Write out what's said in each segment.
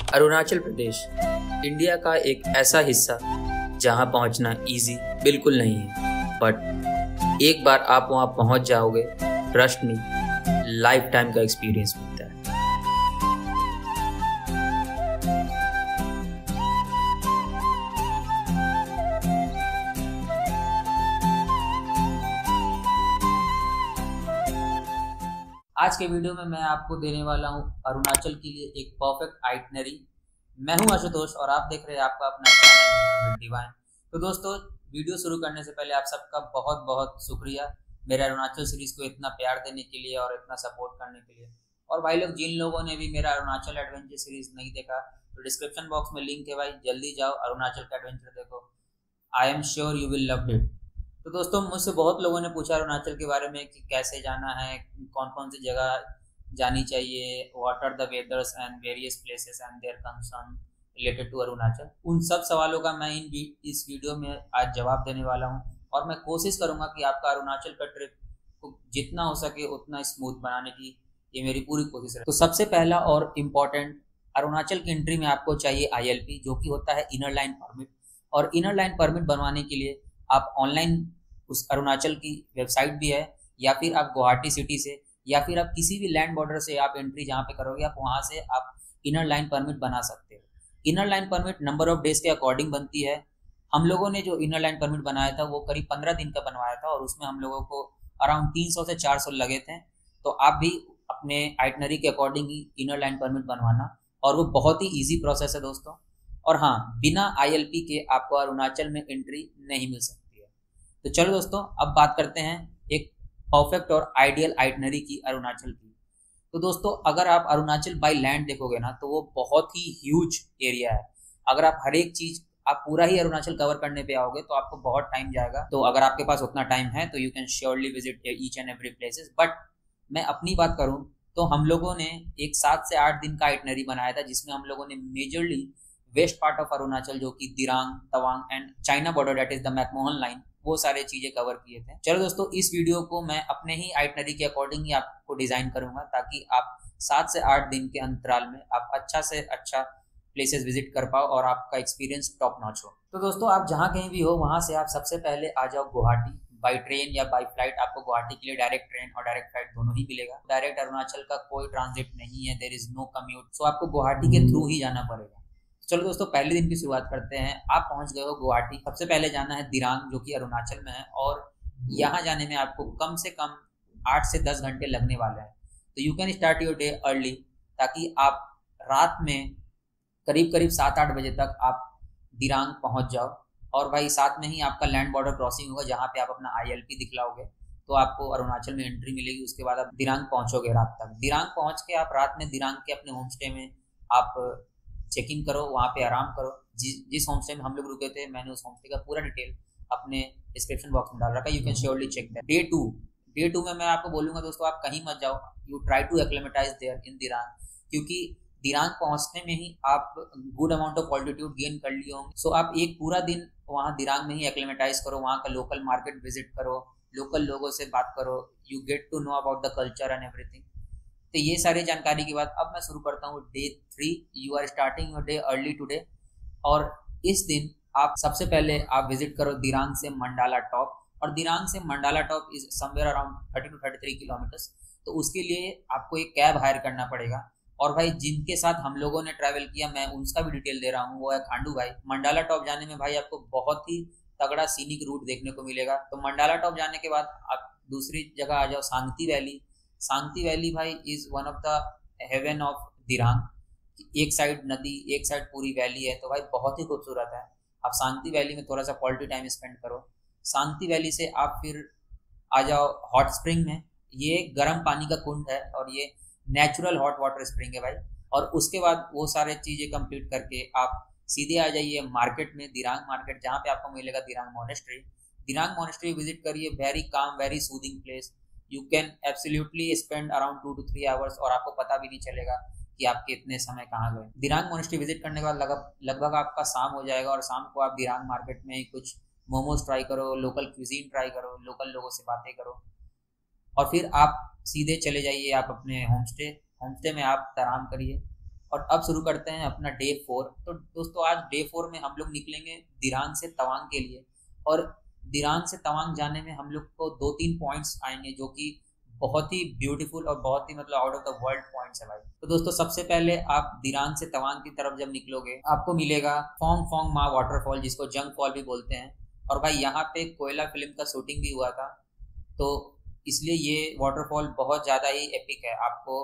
Arunachal Pradesh India का एक ऐसा हिस्सा जहां पहुंचना इजी बिल्कुल नहीं है, बट एक बार आप वहां पहुंच जाओगे, ट्रस्ट मी, लाइफ टाइम का एक्सपीरियंस मिलता है। आज के वीडियो में मैं आपको देने वाला हूं अरुणाचल के लिए एक परफेक्ट आइटनरी। मैं हूं आशुतोष और आप देख रहे हैं आपका अपना चैनल डिवाइन। तो दोस्तों, वीडियो शुरू करने से पहले आप सबका बहुत बहुत शुक्रिया मेरे अरुणाचल सीरीज को इतना प्यार देने के लिए और इतना सपोर्ट करने के लिए। और भाई लोग, जिन लोगों ने भी मेरा अरुणाचल एडवेंचर सीरीज नहीं देखा तो डिस्क्रिप्शन बॉक्स में लिंक है भाई, जल्दी जाओ अरुणाचल का एडवेंचर देखो। I am sure you will love it. तो दोस्तों, मुझसे बहुत लोगों ने पूछा अरुणाचल के बारे में कि कैसे जाना है, कौन कौन सी जगह जानी चाहिए, what are the weathers and various places and their concern related to Arunachal. उन सब सवालों का मैं इस वीडियो में आज जवाब देने वाला हूं और मैं कोशिश करूंगा कि आपका अरुणाचल का ट्रिप को जितना हो सके उतना स्मूथ बनाने की ये मेरी पूरी कोशिश है। तो सबसे पहला और इम्पोर्टेंट, अरुणाचल की एंट्री में आपको चाहिए ILP, जो कि होता है इनर लाइन परमिट। और इनर लाइन परमिट बनवाने के लिए आप ऑनलाइन उस अरुणाचल की वेबसाइट भी है, या फिर आप गुवाहाटी सिटी से, या फिर आप किसी भी लैंड बॉर्डर से आप एंट्री जहाँ पे करोगे आप वहाँ से आप इनर लाइन परमिट बना सकते हो। Inner line permit number of days के अकॉर्डिंग बनती है। हम लोगों ने जो इनर लाइन परमिट बनाया था वो करीब 15 दिन का बनवाया था और उसमें हम लोगों को अराउंड 300 से 400 लगे थे। तो आप भी अपने आइटनरी के अकॉर्डिंग ही इनर लाइन परमिट बनवाना, और वो बहुत ही ईजी प्रोसेस है दोस्तों। और हाँ, बिना ILP के आपको अरुणाचल में एंट्री नहीं मिल सकती है। तो चलो दोस्तों, अब बात करते हैं एक परफेक्ट और आइडियल आइटनरी की अरुणाचल की। तो दोस्तों, अगर आप अरुणाचल बाय लैंड देखोगे ना तो वो बहुत ही ह्यूज एरिया है। अगर आप हर एक चीज आप पूरा ही अरुणाचल कवर करने पे आओगे तो आपको बहुत टाइम जाएगा। तो अगर आपके पास उतना टाइम है तो you can surely visit each and every places. But मैं अपनी बात करूं तो हम लोगों ने एक 7 से 8 दिन का आइटनरी बनाया था, जिसमें हम लोगों ने majorly west part of Arunachal, जो कि Dirang, Tawang and China border, that is the McMahon line, वो सारे चीजें कवर किए थे। चलो दोस्तों, इस वीडियो को मैं अपने ही आइटनरी के अकॉर्डिंग ही आपको डिजाइन करूंगा, ताकि आप 7 से 8 दिन के अंतराल में आप अच्छा से अच्छा प्लेसेस विजिट कर पाओ और आपका एक्सपीरियंस टॉप नॉच हो। तो दोस्तों, आप जहाँ कहीं भी हो वहां से आप सबसे पहले आ जाओ गुवाहाटी। बाई ट्रेन या बाई फ्लाइट आपको गुवाहाटी के लिए डायरेक्ट ट्रेन और डायरेक्ट फ्लाइट दोनों ही मिलेगा। डायरेक्ट अरुणाचल का कोई ट्रांजिट नहीं है, देयर इज नो कम्यूट, सो आपको गुवाहाटी के थ्रू ही जाना पड़ेगा। चलो दोस्तों, पहले दिन की शुरुआत करते हैं। आप पहुंच गए हो गुवाहाटी। सबसे पहले जाना है दिरांग, जो कि अरुणाचल में है, और यहाँ जाने में आपको कम से कम 8 से 10 घंटे लगने वाले हैं। तो you can start your day early, ताकि आप रात में करीब करीब 7-8 बजे तक आप दिरांग पहुंच जाओ। और भाई साथ में ही आपका लैंड बॉर्डर क्रॉसिंग होगा, जहाँ पे आप अपना ILP दिखलाओगे तो आपको अरुणाचल में एंट्री मिलेगी। उसके बाद आप दिरांग पहुंचोगे रात तक। दिरांग पहुंच के आप रात में दिरांग के अपने होम स्टे में आप चेक इन करो, वहाँ पे आराम करो। जिस होम स्टे में हम लोग रुके थे, मैंने उस होम स्टे का पूरा डिटेल अपने डिस्क्रिप्शन बॉक्स में डाल रखा है, you can surely check that. Day two में मैं आपको बोलूंगा दोस्तों, आप कहीं मत जाओ, you try to acclimatise there in Dirang, क्योंकि दिरांग पहुंचने में ही आप good amount of altitude gain कर लिए होंगे। सो आप एक पूरा दिन वहाँ दिरांग में ही एक्लेमेटाइज करो, वहाँ का लोकल मार्केट विजिट करो, लोकल लोगों से बात करो, you get to know about the culture and everything. तो ये सारी जानकारी के बाद अब मैं शुरू करता हूँ day 3। You are starting your day early today, और इस दिन आप सबसे पहले आप विजिट करो दिरांग से मंडाला टॉप। और दिरांग से mandala top is somewhere around 30 to 33 kilometres. तो उसके लिए आपको एक कैब हायर करना पड़ेगा। और भाई, जिनके साथ हम लोगों ने ट्रैवल किया, मैं उनका भी डिटेल दे रहा हूँ, वो है खांडू भाई। मंडाला टॉप जाने में भाई आपको बहुत ही तगड़ा सीनिक रूट देखने को मिलेगा। तो मंडाला टॉप जाने के बाद आप दूसरी जगह आ जाओ, सांगती वैली। सांगती वैली भाई is one of the haven of Dirang. एक साइड नदी, एक साइड पूरी वैली है, तो भाई बहुत ही खूबसूरत है। आप सांगती वैली में थोड़ा सा क्वालिटी टाइम स्पेंड करो। सांगती वैली से आप फिर आ जाओ हॉट स्प्रिंग में। ये गर्म पानी का कुंड है और ये नेचुरल हॉट वाटर स्प्रिंग है भाई। और उसके बाद वो सारे चीजें कंप्लीट करके आप सीधे आ जाइए मार्केट में, दिरांग मार्केट, जहाँ पे आपको मिलेगा Dirang monastery. Dirang monastery visit करिए, very calm, very soothing place. You can absolutely spend around 2 to 3 hours और आपको पता भी नहीं चलेगा कि आपके इतने समय कहाँ गए। दिरांग मोनेस्ट्री विजिट करने के बाद लगभग आपका शाम हो जाएगा, और शाम को आप दिरांग मार्केट में कुछ मोमोज ट्राई करो, लोकल क्यूजीन ट्राई करो, लोकल लोगों से बातें करो, और फिर आप सीधे चले जाइए आप अपने होम स्टे में आप आराम करिए। और अब शुरू करते हैं अपना डे 4। तो दोस्तों आज डे 4 में हम लोग निकलेंगे दिरांग से तवांग के लिए, और दिरांग से तवांग जाने में हम लोग को 2-3 पॉइंट्स आएंगे जो कि बहुत ही ब्यूटीफुल और बहुत ही मतलब out of the world points है भाई। तो दोस्तों सबसे पहले आप दिरांग से तवांग की तरफ जब निकलोगे आपको मिलेगा फोंग फोंग मा वाटरफॉल, जिसको जंग फॉल भी बोलते हैं। और भाई यहाँ पे कोयला फिल्म का शूटिंग भी हुआ था, तो इसलिए ये वाटरफॉल बहुत ज़्यादा ही एपिक है। आपको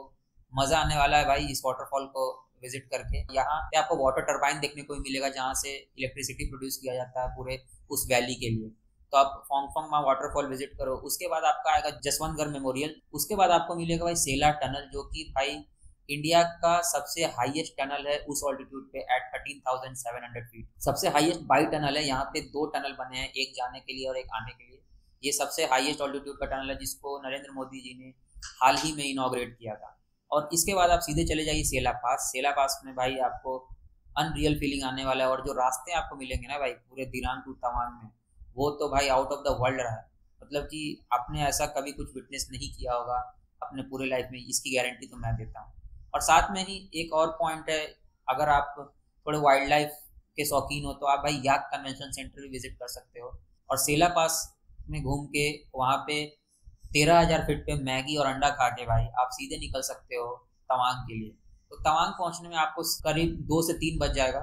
मज़ा आने वाला है भाई इस वाटरफॉल को विजिट करके। यहाँ पे आपको वाटर टरबाइन देखने को मिलेगा जहाँ से इलेक्ट्रिसिटी प्रोड्यूस किया जाता है पूरे उस वैली के लिए। तो आप फोंग फोंग मा वाटरफॉल विजिट करो। उसके बाद आपका आएगा जसवंतगढ़ मेमोरियल। उसके बाद आपको मिलेगा भाई सेला टनल, जो कि भाई इंडिया का सबसे हाईएस्ट टनल है उस ऑल्टीट्यूड पे एट 13,700 फीट। सबसे हाईएस्ट बाई टनल है। यहाँ पे 2 टनल बने हैं, एक जाने के लिए और एक आने के लिए। ये सबसे हाईएस्ट ऑल्टीट्यूड का टनल है जिसको नरेंद्र मोदी जी ने हाल ही में इनॉग्रेट किया था। और इसके बाद आप सीधे चले जाइए सेला पास। सेला पास में भाई आपको अनरियल फीलिंग आने वाला है, और जो रास्ते आपको मिलेंगे ना भाई पूरे दिरांग टू तवांग में, वो तो भाई आउट ऑफ द वर्ल्ड रहा है। मतलब कि आपने ऐसा कभी कुछ विटनेस नहीं किया होगा अपने पूरे लाइफ में, इसकी गारंटी तो मैं देता हूँ। और साथ में ही एक और पॉइंट है, अगर आप थोड़े वाइल्ड लाइफ के शौकीन हो तो आप भाई याक कन्वेंशन सेंटर भी विजिट कर सकते हो। और सेला पास में घूम के वहाँ पे 13,000 फीट पे मैगी और अंडा खा के भाई आप सीधे निकल सकते हो तवांग के लिए। तो तवांग पहुँचने में आपको करीब 2 से 3 बज जाएगा।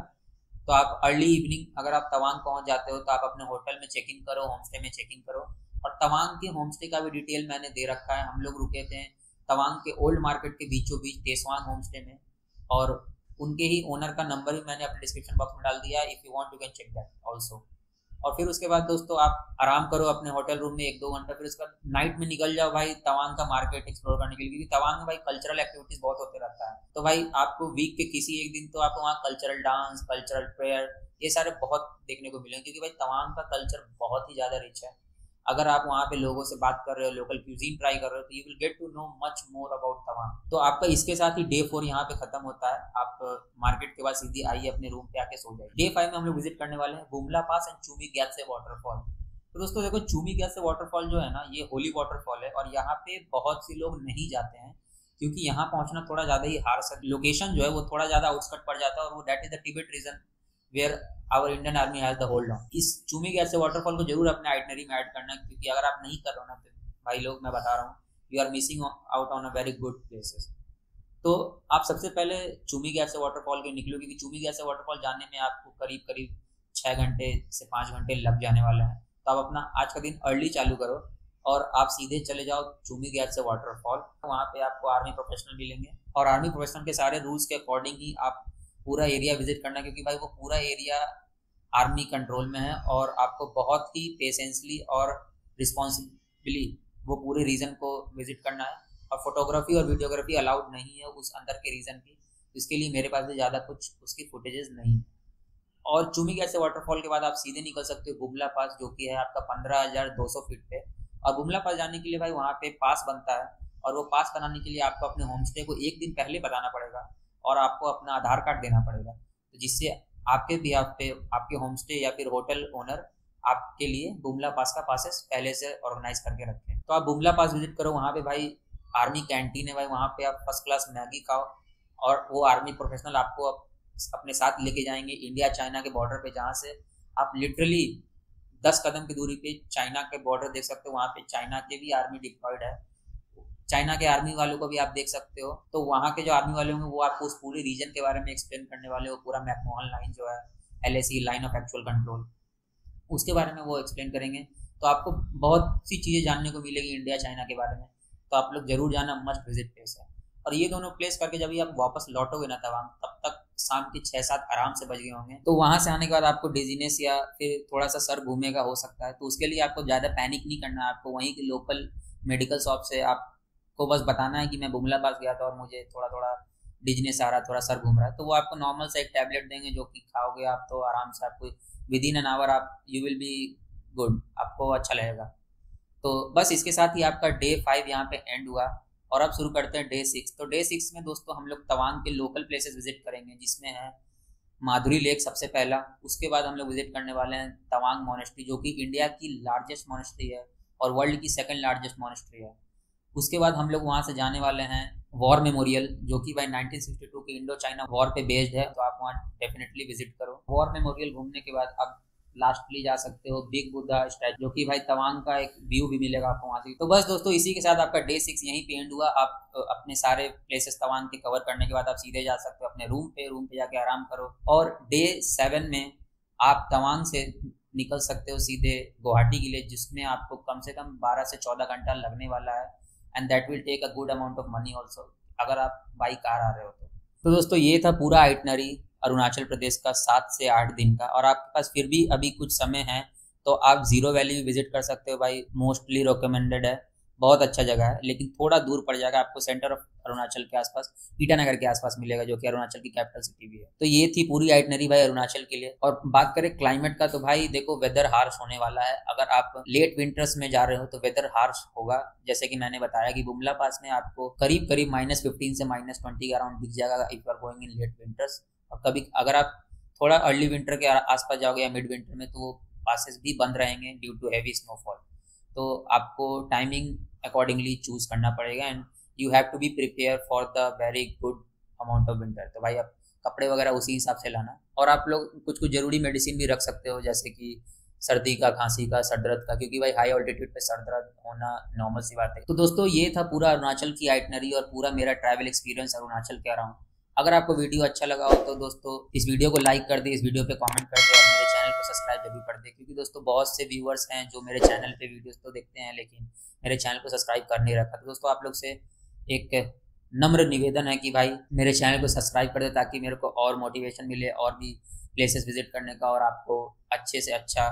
तो आप अर्ली इवनिंग अगर आप तवांग पहुँच जाते हो तो आप अपने होटल में चेक इन करो, होम स्टे में चेक इन करो। और तवांग के होम स्टे का भी डिटेल मैंने दे रखा है। हम लोग रुके थे तवांग के ओल्ड मार्केट के बीचों बीच तेसवांग होम स्टे में, और उनके ही ओनर का नंबर भी मैंने अपने डिस्क्रिप्शन बॉक्स में डाल दिया, if you want you can check that also. और फिर उसके बाद दोस्तों आप आराम करो अपने होटल रूम में 1-2 घंटा, फिर उसके बाद नाइट में निकल जाओ भाई तवांग का मार्केट एक्सप्लोर करने के लिए, क्योंकि तवांग में भाई कल्चरल एक्टिविटीज बहुत होते रहता है। तो भाई आपको वीक के किसी एक दिन तो आपको वहाँ कल्चरल डांस, कल्चरल प्रेयर, ये सारे बहुत देखने को मिलेंगे, क्योंकि भाई तवांग का कल्चर बहुत ही ज़्यादा रिच है। अगर आप वहाँ पे लोगों से बात कर रहे हो, लोकल क्यूजीन ट्राई कर रहे हो, तो you will get to know much more about Tawang. तो आपका इसके साथ ही डे 4 यहाँ पे खत्म होता है। आप मार्केट के बाद सीधी आइए अपने रूम पे आके सो जाइए। डे 5 में हम लोग विजिट करने वाले हैं बुमला पास एंड चूमी ग्यात्से वाटरफॉल। तो दोस्तों देखो, चूमी ग्यात्से वाटरफॉल जो है ना, ये होली वाटरफॉल है, और यहाँ पे बहुत से लोग नहीं जाते हैं क्योंकि यहाँ पहुँचना थोड़ा ज़्यादा ही हार्श है। लोकेशन जो है वो थोड़ा ज़्यादा आउटस्कट पड़ जाता है, और वो that is the Tibet region where our Indian army has the hold on. इस चूमी ग्यात्से वाटरफॉल को जरूर अपने आइटनरी में ऐड करना, क्योंकि अगर आप नहीं कर रहे हो ना तो भाई लोग, मैं बता रहा हूँ, you are missing out on a very good places. तो आप सबसे पहले चूमी ग्यात्से वाटरफॉल के निकलो, क्योंकि चूमी ग्यात्से वाटरफॉल जाने में आपको करीब करीब 6 घंटे से 5 घंटे लग जाने वाले हैं। तो आप अपना आज का दिन अर्ली चालू करो और आप सीधे चले जाओ चूमी ग्यात्से वाटरफॉल। वहाँ पे आपको आर्मी प्रोफेशनल मिलेंगे, और आर्मी प्रोफेशनल के सारे रूल्स के अकॉर्डिंग ही आप पूरा एरिया विजिट करना, क्योंकि भाई वो पूरा एरिया आर्मी कंट्रोल में है, और आपको बहुत ही पेशेंसली और रिस्पॉन्सिबली वो पूरे रीजन को विजिट करना है। और फोटोग्राफी और वीडियोग्राफी अलाउड नहीं है उस अंदर के रीजन की, इसके लिए मेरे पास भी ज़्यादा कुछ उसकी फुटेजेस नहीं है। और चूमी ग्यात्से वाटरफॉल के बाद आप सीधे निकल सकते हो बुमला पास, जो कि है आपका 15,200 फीट पे। और बुमला पास जाने के लिए भाई वहाँ पे पास बनता है, और वो पास बनाने के लिए आपको अपने होम स्टे को 1 दिन पहले बताना पड़ेगा, और आपको अपना आधार कार्ड देना पड़ेगा, तो जिससे आपके भी आप पे आपके होम स्टे या फिर होटल ओनर आपके लिए बुमला पास का पासेस पहले से ऑर्गेनाइज करके रखें। तो आप बुमला पास विजिट करो। वहाँ पे भाई आर्मी कैंटीन है भाई, वहाँ पे आप फर्स्ट क्लास मैगी खाओ, और वो आर्मी प्रोफेशनल आपको अपने साथ लेके जाएंगे इंडिया चाइना के बॉर्डर पे, जहाँ से आप लिटरली 10 कदम की दूरी पे चाइना के बॉर्डर देख सकते हो। वहाँ पे चाइना के भी आर्मी डिप्लॉयड है, चाइना के आर्मी वालों को भी आप देख सकते हो। तो वहाँ के जो आर्मी वाले होंगे वो आपको उस पूरे रीजन के बारे में एक्सप्लेन करने वाले हो। पूरा मैकमोहन लाइन जो है, LAC line of actual control, उसके बारे में वो एक्सप्लेन करेंगे। तो आपको बहुत सी चीज़ें जानने को मिलेगी इंडिया चाइना के बारे में, तो आप लोग जरूर जाना, मस्ट विजिट प्लेस है। और ये दोनों प्लेस करके जब आप वापस लौटोगे ना तवांग, तब तक शाम के 6-7 आराम से बज गए होंगे। तो वहाँ से आने के बाद आपको डिजीनेस या फिर थोड़ा सा सर घूमेगा हो सकता है, तो उसके लिए आपको ज़्यादा पैनिक नहीं करना है। आपको वहीं के लोकल मेडिकल शॉप से आपको बस बताना है कि मैं बुमला पास गया था और मुझे थोड़ा थोड़ा डिजीनेस आ रहा है, थोड़ा सर घूम रहा है, तो वो आपको नॉर्मल सा एक टैबलेट देंगे जो कि खाओगे आप तो आराम से आपको विदिन एन आवर आप यू विल बी गुड, आपको अच्छा लगेगा। तो बस इसके साथ ही आपका डे 5 यहाँ पे एंड हुआ, और अब शुरू करते हैं डे 6। तो डे 6 में दोस्तों हम लोग तवांग के लोकल प्लेसेस विजिट करेंगे, जिसमें है माधुरी लेक सबसे पहला। उसके बाद हम लोग विजिट करने वाले हैं तवांग मोनेस्ट्री, जो कि इंडिया की लार्जेस्ट मोनेस्ट्री है और वर्ल्ड की 2nd लार्जेस्ट मोनेस्ट्री है। उसके बाद हम लोग वहाँ से जाने वाले हैं वॉर मेमोरियल, जो कि भाई 1962 के इंडो चाइना वॉर पे बेस्ड है, तो आप वहाँ डेफिनेटली विजिट करो। वॉर मेमोरियल घूमने के बाद आप लास्टली जा सकते हो बिग बुद्धा स्टैचू, जो कि भाई तवांग का एक व्यू भी मिलेगा आपको वहाँ से। तो बस दोस्तों, इसी के साथ आपका डे 6 यहीं पे एंड हुआ। आप अपने सारे प्लेसेस तवांग के कवर करने के बाद आप सीधे जा सकते हो अपने रूम पे जाके आराम करो। और डे 7 में आप तवांग से निकल सकते हो सीधे गुवाहाटी के लिए, जिसमें आपको कम से कम 12 से 14 घंटा लगने वाला है, and that will take a good amount of money also, अगर आप बाई कार आ रहे हो तो दोस्तों ये था पूरा आइटनरी अरुणाचल प्रदेश का 7 से 8 दिन का। और आपके पास फिर भी अभी कुछ समय है तो आप जीरो वैली भी विजिट कर सकते हो भाई, मोस्टली रिकमेंडेड है, बहुत अच्छा जगह है, लेकिन थोड़ा दूर पड़ जाएगा आपको। सेंटर ऑफ अरुणाचल के आसपास, ईटानगर के आसपास मिलेगा, जो कि अरुणाचल की कैपिटल सिटी भी है। तो ये थी पूरी आइटनरी भाई अरुणाचल के लिए। और बात करें क्लाइमेट का, तो भाई देखो वेदर हार्श होने वाला है। अगर आप लेट विंटर्स में जा रहे हो तो वेदर हार्श होगा, जैसे कि मैंने बताया कि बुमला पास में आपको करीब करीब -15 से -20 के अराउंड दिख जाएगा if you are going in late winters. और कभी अगर आप थोड़ा अर्ली विंटर के आसपास जाओगे या मिड विंटर में, तो वो पासेस भी बंद रहेंगे ड्यू टू हैवी स्नोफॉल। तो आपको टाइमिंग अकॉर्डिंगली चूज करना पड़ेगा, and you have to be prepare for the very good amount of winter. तो भाई आप कपड़े वगैरह उसी हिसाब से लाना। और आप लोग कुछ कुछ जरूरी मेडिसिन भी रख सकते हो, जैसे कि सर्दी का, खांसी का, सर दर्द का, क्योंकि भाई हाई ऑल्टीट्यूड पे सर दर्द होना नॉर्मल सी बात है। तो दोस्तों ये था पूरा अरुणाचल की आइटनरी और पूरा मेरा ट्रैवल एक्सपीरियंस अरुणाचल के अराउंड। अगर आपको वीडियो अच्छा लगा हो तो दोस्तों इस वीडियो को लाइक कर दे, इस वीडियो पे कमेंट कर दे, और मेरे चैनल को सब्सक्राइब जरूर कर दे, क्योंकि दोस्तों बहुत से व्यूअर्स हैं जो मेरे चैनल पे वीडियोस तो देखते हैं लेकिन मेरे चैनल को सब्सक्राइब कर नहीं रखा। तो दोस्तों आप लोग से एक नम्र निवेदन है कि भाई मेरे चैनल को सब्सक्राइब कर दे, ताकि मेरे को और मोटिवेशन मिले और भी प्लेसेस विजिट करने का और आपको अच्छे से अच्छा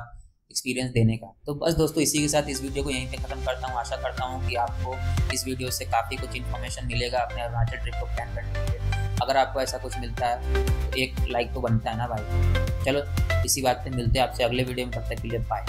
एक्सपीरियंस देने का। तो बस दोस्तों इसी के साथ इस वीडियो को यहीं पे ख़त्म करता हूँ। आशा करता हूँ कि आपको इस वीडियो से काफ़ी कुछ इन्फॉर्मेशन मिलेगा अपने अरुणाचल ट्रिप को प्लान करने के लिए। अगर आपको ऐसा कुछ मिलता है तो एक लाइक तो बनता है ना भाई। चलो इसी बात पे मिलते हैं आपसे अगले वीडियो में, तब तक के लिए बाय।